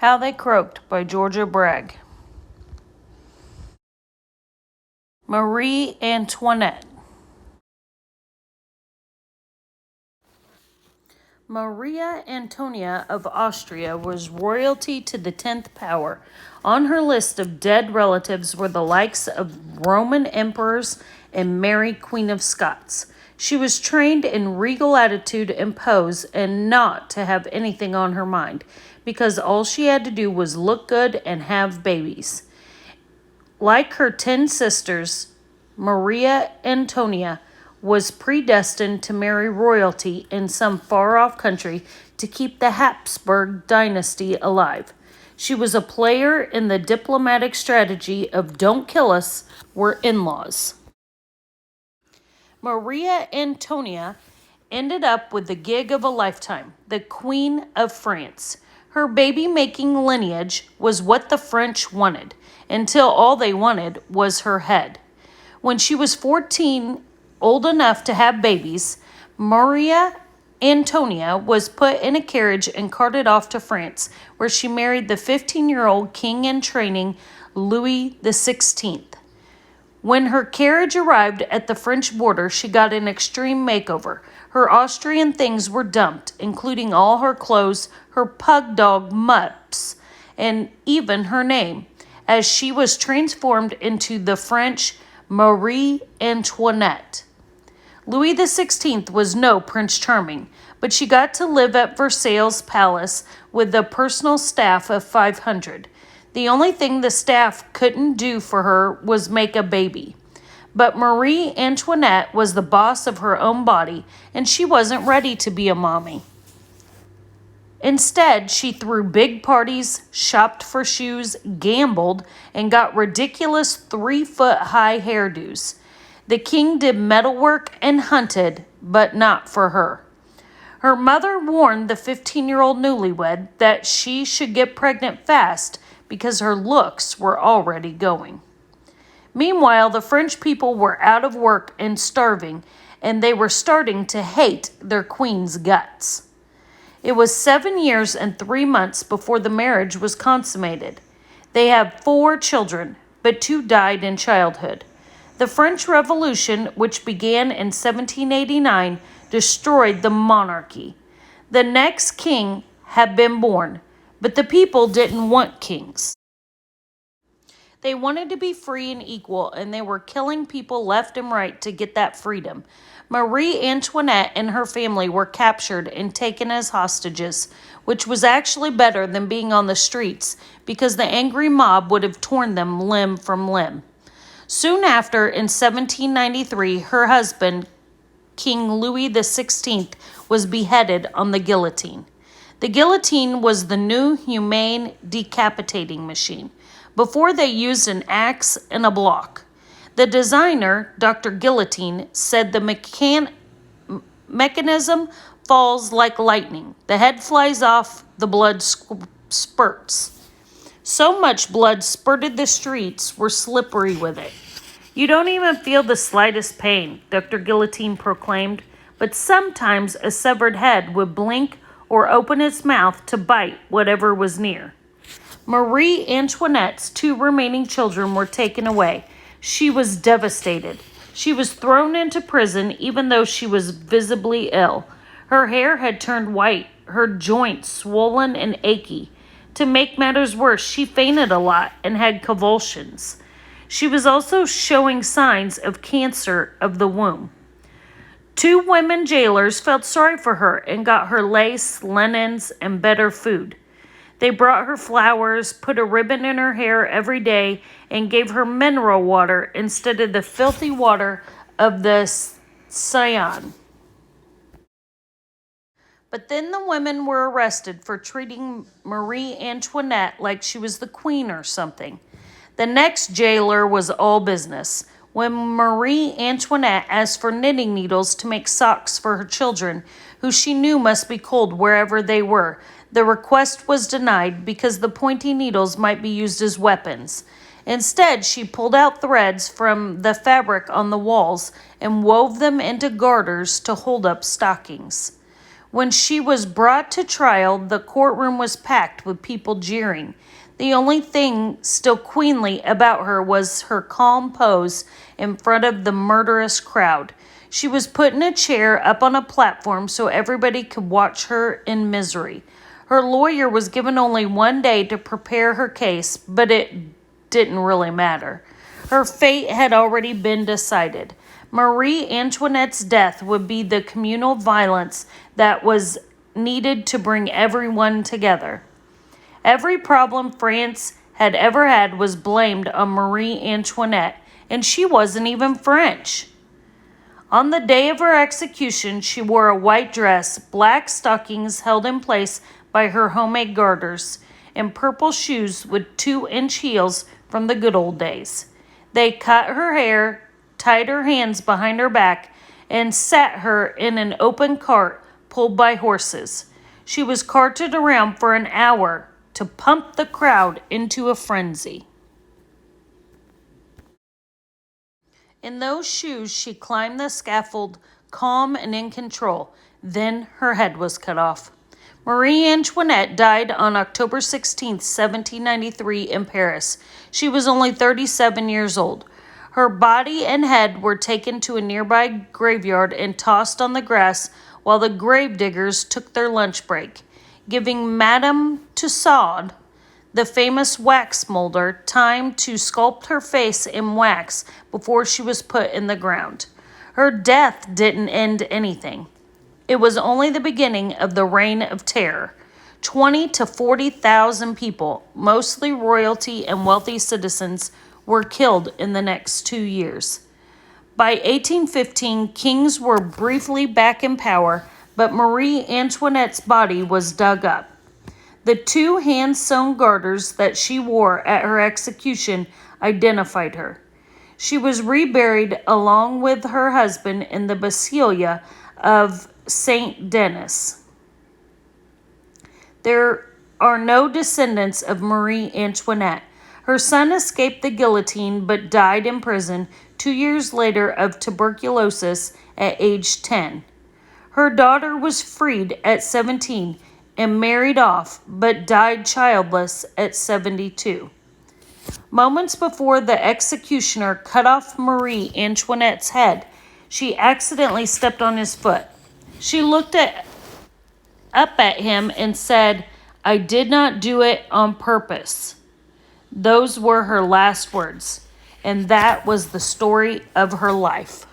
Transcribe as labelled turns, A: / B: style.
A: How They Croaked by Georgia Bragg. Marie Antoinette. Maria Antonia of Austria was royalty to the 10th power. On her list of dead relatives were the likes of Roman emperors and Mary, Queen of Scots. She was trained in regal attitude and pose and not to have anything on her mind, because all she had to do was look good and have babies. Like her 10 sisters, Maria Antonia was predestined to marry royalty in some far-off country to keep the Habsburg dynasty alive. She was a player in the diplomatic strategy of "don't kill us, we're in-laws." Maria Antonia ended up with the gig of a lifetime, the Queen of France. Her baby-making lineage was what the French wanted, until all they wanted was her head. When she was 14, old enough to have babies, Maria Antonia was put in a carriage and carted off to France, where she married the 15-year-old king in training, Louis XVI. When her carriage arrived at the French border, she got an extreme makeover. Her Austrian things were dumped, including all her clothes, her pug dog Mups, and even her name, as she was transformed into the French Marie Antoinette. Louis XVI was no Prince Charming, but she got to live at Versailles Palace with a personal staff of 500. The only thing the staff couldn't do for her was make a baby. But Marie Antoinette was the boss of her own body, and she wasn't ready to be a mommy. Instead, she threw big parties, shopped for shoes, gambled, and got ridiculous 3-foot-high hairdos. The king did metalwork and hunted, but not for her. Her mother warned the 15-year-old newlywed that she should get pregnant fast because her looks were already going. Meanwhile, the French people were out of work and starving, and they were starting to hate their queen's guts. It was 7 years and 3 months before the marriage was consummated. They had 4 children, but 2 died in childhood. The French Revolution, which began in 1789, destroyed the monarchy. The next king had been born, but the people didn't want kings. They wanted to be free and equal, and they were killing people left and right to get that freedom. Marie Antoinette and her family were captured and taken as hostages, which was actually better than being on the streets, because the angry mob would have torn them limb from limb. Soon after, in 1793, her husband, King Louis XVI, was beheaded on the guillotine. The guillotine was the new humane decapitating machine. Before, they used an axe and a block. The designer, Dr. Guillotine, said the mechanism falls like lightning. The head flies off, the blood spurts. So much blood spurted the streets were slippery with it. "You don't even feel the slightest pain," Dr. Guillotine proclaimed, but sometimes a severed head would blink or open its mouth to bite whatever was near. Marie Antoinette's 2 remaining children were taken away. She was devastated. She was thrown into prison even though she was visibly ill. Her hair had turned white, her joints swollen and achy. To make matters worse, she fainted a lot and had convulsions. She was also showing signs of cancer of the womb. 2 women jailers felt sorry for her and got her lace, linens, and better food. They brought her flowers, put a ribbon in her hair every day, and gave her mineral water instead of the filthy water of the Seine. But then the women were arrested for treating Marie Antoinette like she was the queen or something. The next jailer was all business. When Marie Antoinette asked for knitting needles to make socks for her children, who she knew must be cold wherever they were, the request was denied because the pointy needles might be used as weapons. Instead, she pulled out threads from the fabric on the walls and wove them into garters to hold up stockings. When she was brought to trial, the courtroom was packed with people jeering. The only thing still queenly about her was her calm pose in front of the murderous crowd. She was put in a chair up on a platform so everybody could watch her in misery. Her lawyer was given only 1 day to prepare her case, but it didn't really matter. Her fate had already been decided. Marie Antoinette's death would be the communal violence that was needed to bring everyone together. Every problem France had ever had was blamed on Marie Antoinette, and she wasn't even French. On the day of her execution, she wore a white dress, black stockings held in place by her homemade garters, and purple shoes with 2-inch heels from the good old days. They cut her hair, tied her hands behind her back, and sat her in an open cart pulled by horses. She was carted around for an hour to pump the crowd into a frenzy. In those shoes, she climbed the scaffold, calm and in control. Then her head was cut off. Marie Antoinette died on October 16, 1793 in Paris. She was only 37 years old. Her body and head were taken to a nearby graveyard and tossed on the grass while the gravediggers took their lunch break, giving Madame Tussaud, the famous wax molder, time to sculpt her face in wax before she was put in the ground. Her death didn't end anything. It was only the beginning of the Reign of Terror. 20 to 40,000 people, mostly royalty and wealthy citizens, were killed in the next 2 years. By 1815, kings were briefly back in power, but Marie Antoinette's body was dug up. The 2 hand-sewn garters that she wore at her execution identified her. She was reburied along with her husband in the Basilica of Saint Denis. There are no descendants of Marie Antoinette. Her son escaped the guillotine but died in prison 2 years later of tuberculosis at age 10. Her daughter was freed at 17 and married off, but died childless at 72. Moments before the executioner cut off Marie Antoinette's head, she accidentally stepped on his foot. She looked up at him and said, "I did not do it on purpose." Those were her last words, and that was the story of her life.